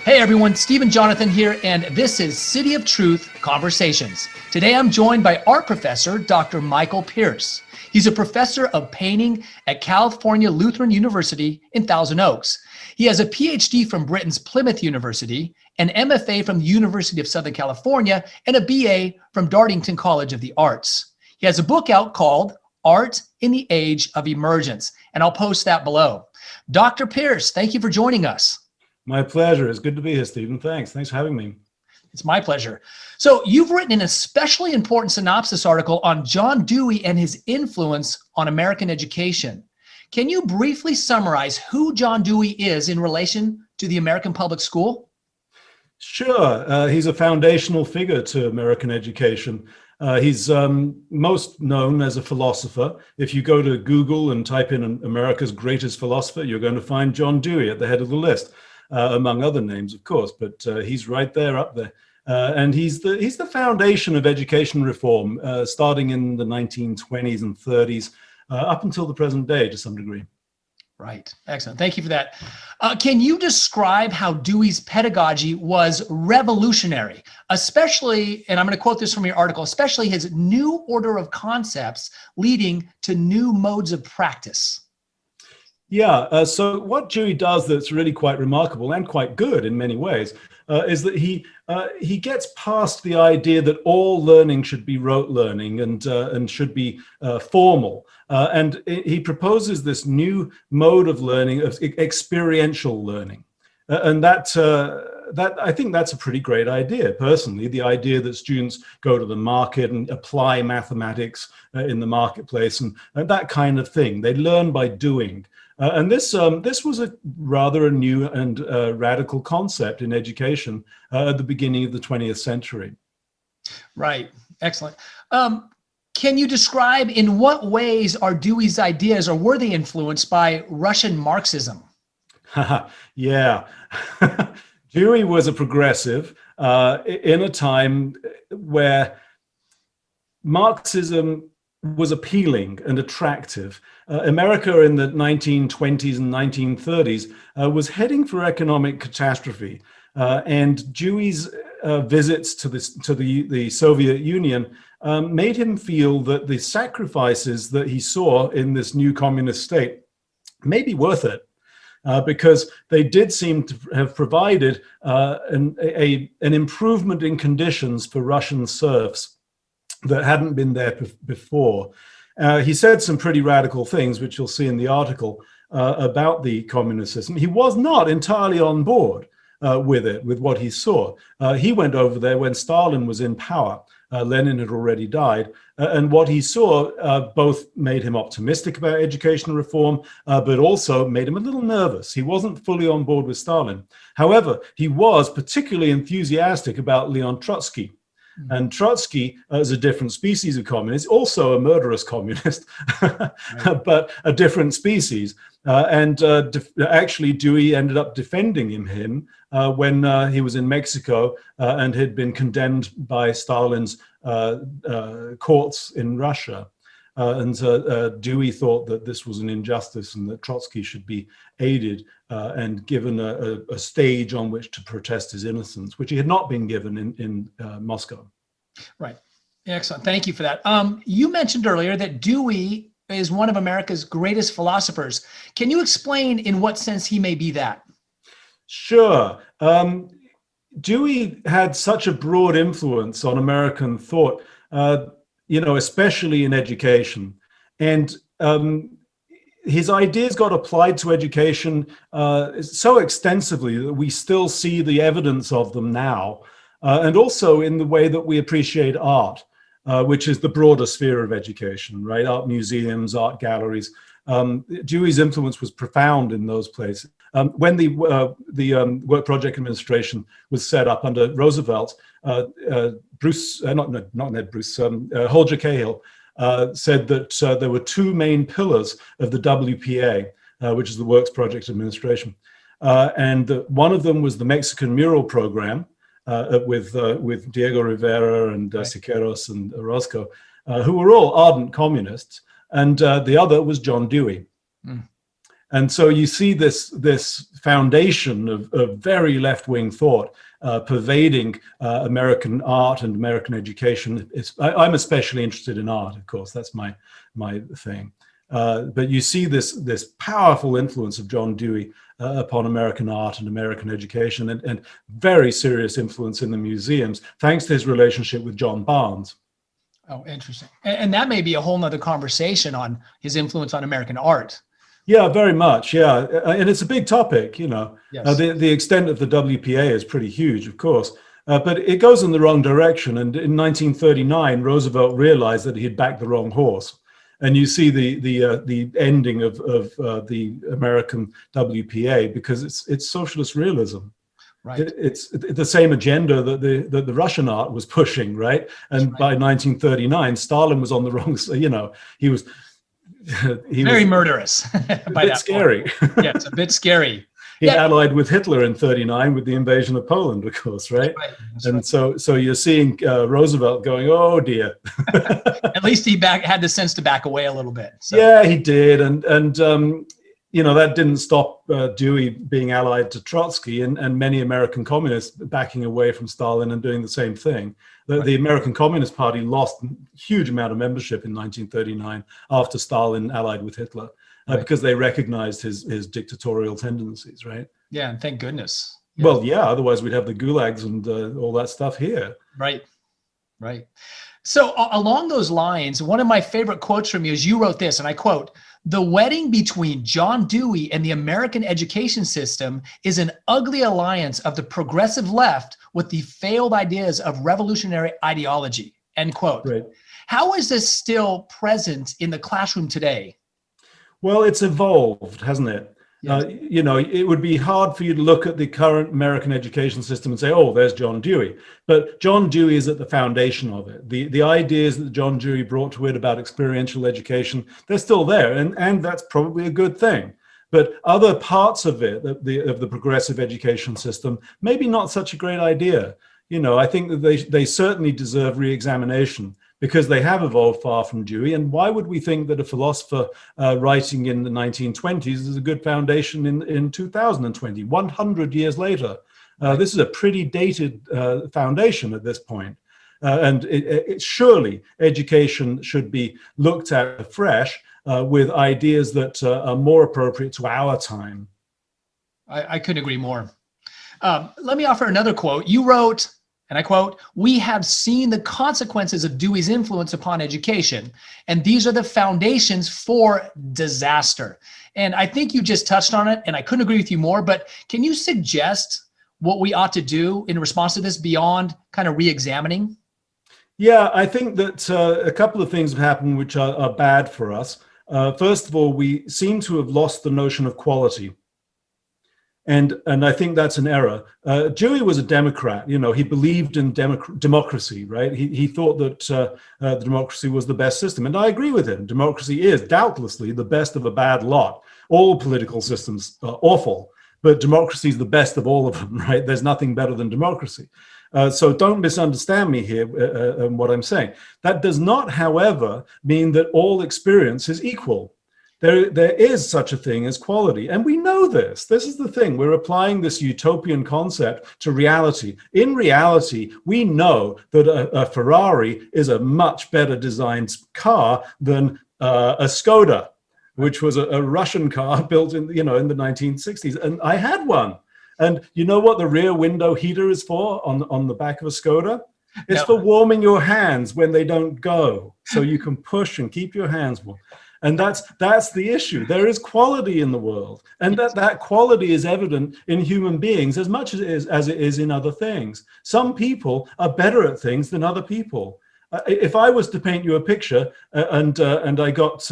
Hey everyone, Stephen Jonathan here, and this is City of Truth Conversations. Today I'm joined by art professor, Dr. Michael Pearce. He's a professor of painting at California Lutheran University in Thousand Oaks. He has a PhD from Britain's Plymouth University, an MFA from the University of Southern California, and a BA from Dartington College of the Arts. He has a book out called Art in the Age of Emergence, and I'll post that below. Dr. Pearce, thank you for joining us. My pleasure. It's good to be here, Stephen. Thanks. Thanks for having me. It's my pleasure. So you've written an especially important synopsis article on John Dewey and his influence on American education. Can you briefly summarize who John Dewey is in relation to the American public school? Sure. He's a foundational figure to American education. He's most known as a philosopher. If you go to Google and type in America's greatest philosopher, you're going to find John Dewey at the head of the list. Among other names, of course, but he's right there up there. And he's the foundation of education reform, starting in the 1920s and 30s, up until the present day to some degree. Right. Excellent. Thank you for that. Can you describe how Dewey's pedagogy was revolutionary, especially, and I'm going to quote this from your article, especially his new order of concepts leading to new modes of practice? Yeah, so what Dewey does that's really quite remarkable and quite good in many ways is that he gets past the idea that all learning should be rote learning and should be formal. And he proposes this new mode of learning, of experiential learning. And that I think that's a pretty great idea, personally, the idea that students go to the market and apply mathematics in the marketplace and that kind of thing. They learn by doing. And this was a rather new and radical concept in education at the beginning of the 20th century. Right. Excellent. Can you describe in what ways are Dewey's ideas, or were they influenced by Russian Marxism? Yeah. Dewey was a progressive in a time where Marxism was appealing and attractive. America in the 1920s and 1930s was heading for economic catastrophe. And Dewey's visits to the Soviet Union made him feel that the sacrifices that he saw in this new communist state may be worth it. Because they did seem to have provided an improvement in conditions for Russian serfs that hadn't been there before. He said some pretty radical things, which you'll see in the article, about the communist system. He was not entirely on board with what he saw. He went over there when Stalin was in power. Lenin had already died. And what he saw both made him optimistic about education reform, but also made him a little nervous. He wasn't fully on board with Stalin. However, he was particularly enthusiastic about Leon Trotsky. And Trotsky is a different species of communist, also a murderous communist, but a different species. Actually, Dewey ended up defending him when he was in Mexico and had been condemned by Stalin's courts in Russia. Dewey thought that this was an injustice and that Trotsky should be aided and given a stage on which to protest his innocence, which he had not been given in Moscow. Right. Excellent. Thank you for that. You mentioned earlier that Dewey is one of America's greatest philosophers. Can you explain in what sense he may be that? Sure. Dewey had such a broad influence on American thought, especially in education. And his ideas got applied to education so extensively that we still see the evidence of them now, and also in the way that we appreciate art, which is the broader sphere of education, right? Art museums, art galleries. Dewey's influence was profound in those places. When the Work Project Administration was set up under Roosevelt, Holger Cahill said that there were two main pillars of the WPA, which is the Works Project Administration. And one of them was the Mexican mural program with Diego Rivera and Siqueiros and Orozco, who were all ardent communists. And the other was John Dewey. And so you see this foundation of very left-wing thought pervading American art and American education. I'm especially interested in art, of course. That's my thing. But you see this powerful influence of John Dewey upon American art and American education, and very serious influence in the museums, thanks to his relationship with John Barnes. Oh, interesting. And that may be a whole nother conversation on his influence on American art. Yeah, very much. Yeah. And it's a big topic, you know. Yes. The extent of the WPA is pretty huge, of course, but it goes in the wrong direction. And in 1939, Roosevelt realized that he had backed the wrong horse. And you see the ending of the American WPA because it's socialist realism. Right. It's the same agenda that the Russian art was pushing, right? And by 1939, Stalin was on the wrong side. You know, he was very murderous. A bit scary. Yeah, it's a bit scary. He allied with Hitler in 39 with the invasion of Poland, of course, right? That's and right. So you're seeing Roosevelt going, oh dear. At least he had the sense to back away a little bit. So. Yeah, he did, and you know, that didn't stop Dewey being allied to Trotsky and many American communists backing away from Stalin and doing the same thing. The American Communist Party lost a huge amount of membership in 1939 after Stalin allied with Hitler because they recognized his dictatorial tendencies, right? Yeah, and thank goodness. Yeah. Well, yeah, otherwise we'd have the gulags and all that stuff here. Right, right. So along those lines, one of my favorite quotes from you is you wrote this, and I quote, "The wedding between John Dewey and the American education system is an ugly alliance of the progressive left with the failed ideas of revolutionary ideology," end quote. Right. How is this still present in the classroom today? Well, it's evolved, hasn't it? Yes. You know, it would be hard for you to look at the current American education system and say, oh, there's John Dewey. But John Dewey is at the foundation of it. The ideas that John Dewey brought to it about experiential education, they're still there. And that's probably a good thing. But other parts of it, of the progressive education system, maybe not such a great idea. You know, I think that they certainly deserve re-examination, because they have evolved far from Dewey. And why would we think that a philosopher writing in the 1920s is a good foundation in 2020, 100 years later? This is a pretty dated foundation at this point. And surely education should be looked at afresh with ideas that are more appropriate to our time. I couldn't agree more. Let me offer another quote. You wrote, and I quote, "We have seen the consequences of Dewey's influence upon education, and these are the foundations for disaster." And I think you just touched on it, and I couldn't agree with you more, but can you suggest what we ought to do in response to this beyond kind of re-examining? Yeah, I think that a couple of things have happened which are bad for us. First of all, we seem to have lost the notion of quality. And I think that's an error. Dewey was a Democrat. You know, he believed in democracy, right? He thought that the democracy was the best system. And I agree with him. Democracy is doubtlessly the best of a bad lot. All political systems are awful, but democracy is the best of all of them, right? There's nothing better than democracy. So don't misunderstand me here and what I'm saying. That does not, however, mean that all experience is equal. There is such a thing as quality. And we know this. This is the thing. We're applying this utopian concept to reality. In reality, we know that a Ferrari is a much better designed car than a Skoda, which was a Russian car built in the 1960s. And I had one. And you know what the rear window heater is for on the back of a Skoda? It's for warming your hands when they don't go. So you can push and keep your hands warm. And that's the issue. There is quality in the world, and that quality is evident in human beings as much as it is in other things. Some people are better at things than other people. If I was to paint you a picture, and I got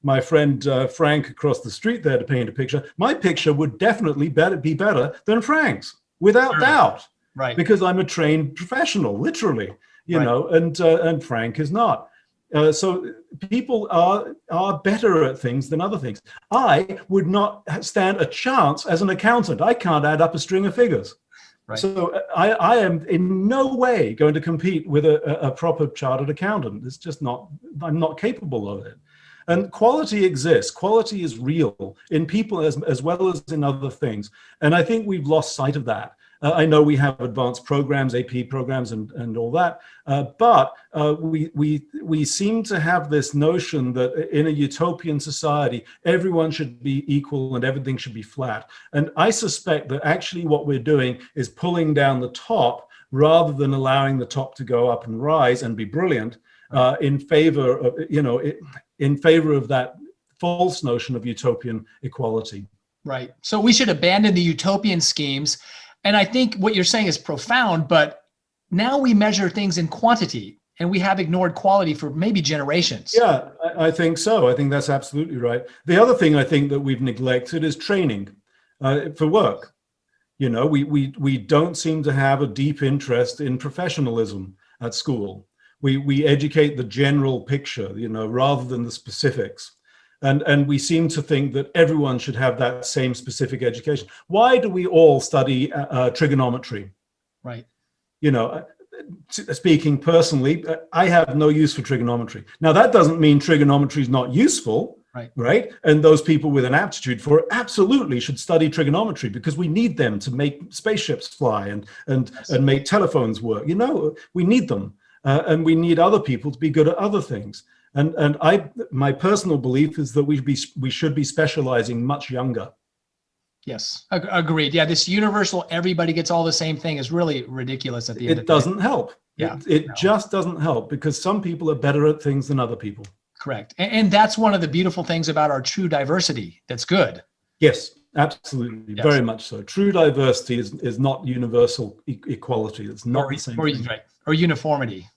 my friend Frank across the street there to paint a picture, my picture would definitely be better than Frank's, without doubt. Right. Because I'm a trained professional, literally, you know, and Frank is not. So people are better at things than other things. I would not stand a chance as an accountant. I can't add up a string of figures. Right. So I am in no way going to compete with a proper chartered accountant. It's just not, I'm not capable of it. And quality exists. Quality is real in people as well as in other things. And I think we've lost sight of that. I know we have advanced programs, AP programs, and all that, but we seem to have this notion that in a utopian society, everyone should be equal and everything should be flat. And I suspect that actually what we're doing is pulling down the top rather than allowing the top to go up and rise and be brilliant, in favor of, in favor of that false notion of utopian equality. Right. So we should abandon the utopian schemes. And I think what you're saying is profound, but now we measure things in quantity and we have ignored quality for maybe generations. Yeah, I think so. I think that's absolutely right. The other thing I think that we've neglected is training for work. We don't seem to have a deep interest in professionalism at school. We educate the general picture, rather than the specifics. And we seem to think that everyone should have that same specific education. Why do we all study trigonometry? Right. Speaking personally, I have no use for trigonometry. Now, that doesn't mean trigonometry is not useful, right? And those people with an aptitude for it absolutely should study trigonometry because we need them to make spaceships fly and make telephones work. We need them. And we need other people to be good at other things. And my personal belief is that we should be specializing much younger. Yes, agreed. Yeah, this universal everybody gets all the same thing is really ridiculous at the end of the day. It doesn't help. Yeah, it just doesn't help because some people are better at things than other people. Correct. And that's one of the beautiful things about our true diversity. That's good. Yes, absolutely. Yes. Very much so. True diversity is not universal equality. It's not the same thing. Right. Or uniformity.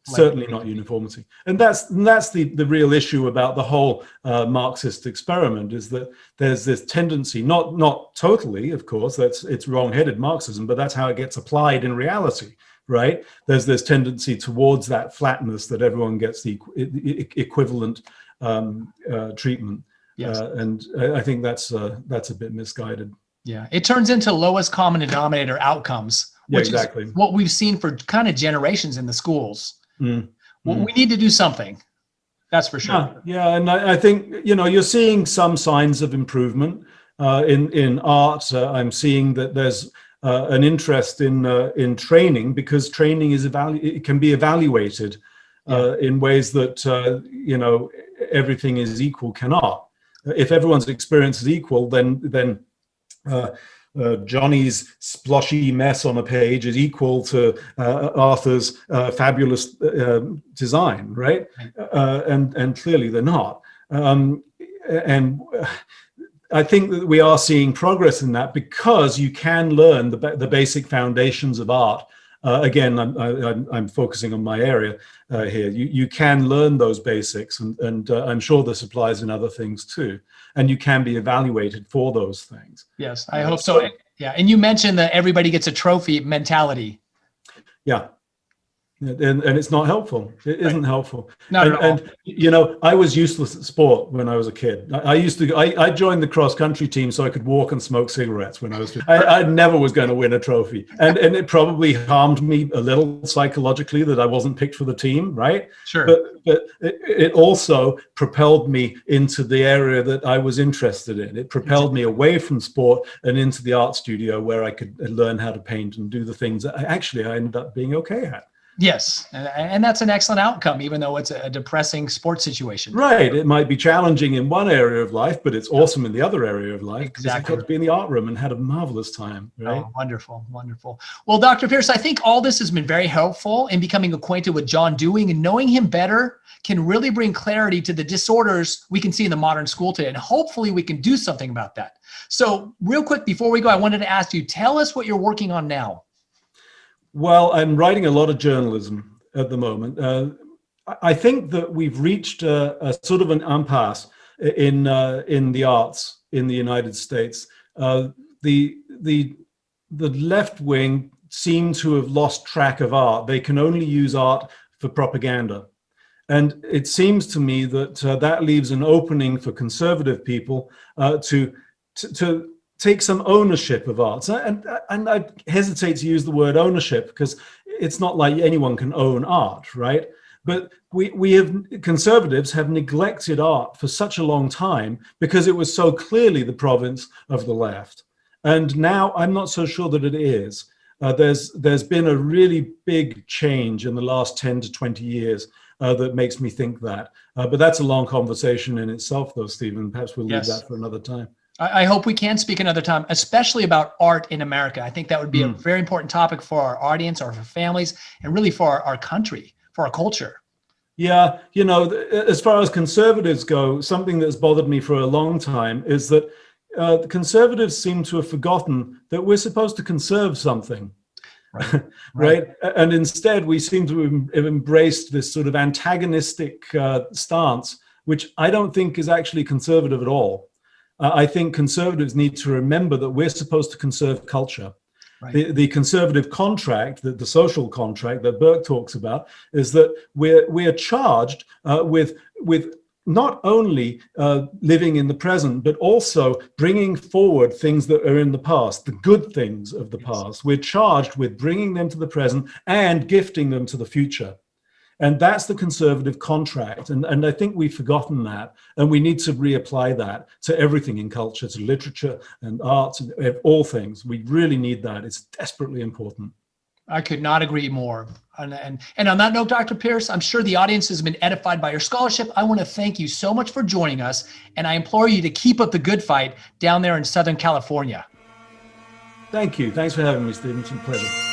Certainly not uniformity. And that's the real issue about the whole Marxist experiment, is that there's this tendency, not totally, of course, it's wrong-headed Marxism, but that's how it gets applied in reality, right? There's this tendency towards that flatness, that everyone gets the equivalent treatment. Yes. And I think that's a bit misguided. Yeah, it turns into lowest common denominator outcomes, which is what we've seen for kind of generations in the schools. Well, we need to do something. That's for sure. Yeah, and I think you're seeing some signs of improvement in art. I'm seeing that there's an interest in training, because training it can be evaluated in ways that everything is equal cannot. If everyone's experience is equal, then Johnny's splotchy mess on a page is equal to Arthur's fabulous design, right? And clearly they're not. And I think that we are seeing progress in that, because you can learn the basic foundations of art. Again, I'm focusing on my area here. You can learn those basics, and I'm sure this applies in other things too. And you can be evaluated for those things. Yes, I hope so. Yeah, and you mentioned that everybody gets a trophy mentality. Yeah. And it's not helpful. It isn't helpful. Not at all. And I was useless at sport when I was a kid. I joined the cross country team so I could walk and smoke cigarettes when I was. I never was going to win a trophy, and it probably harmed me a little psychologically that I wasn't picked for the team, right? Sure. But it also propelled me into the area that I was interested in. It propelled me away from sport and into the art studio, where I could learn how to paint and do the things that I ended up being okay at. Yes, and that's an excellent outcome, even though it's a depressing sports situation. Right. It might be challenging in one area of life, but it's awesome in the other area of life. Exactly. I got to be in the art room and had a marvelous time. Right? Oh, wonderful, wonderful. Well, Dr. Pearce, I think all this has been very helpful in becoming acquainted with John Dewey, and knowing him better can really bring clarity to the disorders we can see in the modern school today. And hopefully we can do something about that. So real quick, before we go, I wanted to ask you, tell us what you're working on now. Well, I'm writing a lot of journalism at the moment. I think that we've reached a sort of an impasse in the arts in the United States. The left wing seem to have lost track of art. They can only use art for propaganda. And it seems to me that that leaves an opening for conservative people to take some ownership of art. And I hesitate to use the word ownership, because it's not like anyone can own art, right? But conservatives have neglected art for such a long time because it was so clearly the province of the left. And now I'm not so sure that it is. There's been a really big change in the last 10 to 20 years that makes me think that. But that's a long conversation in itself, though, Stephen. Perhaps we'll leave that for another time. I hope we can speak another time, especially about art in America. I think that would be a very important topic for our audience, or for families, and really for our country, for our culture. Yeah, you know, as far as conservatives go, something that's bothered me for a long time is that the conservatives seem to have forgotten that we're supposed to conserve something. Right. And instead, we seem to have embraced this sort of antagonistic stance, which I don't think is actually conservative at all. I think conservatives need to remember that we're supposed to conserve culture. The conservative contract, the social contract that Burke talks about, is that we're charged with not only living in the present, but also bringing forward things that are in the past, the good things of the past. We're charged with bringing them to the present and gifting them to the future. And that's the conservative contract. And I think we've forgotten that. And we need to reapply that to everything in culture, to literature and arts and all things. We really need that. It's desperately important. I could not agree more. And on that note, Dr. Pearce, I'm sure the audience has been edified by your scholarship. I want to thank you so much for joining us. And I implore you to keep up the good fight down there in Southern California. Thank you. Thanks for having me, Stephen. It's a pleasure.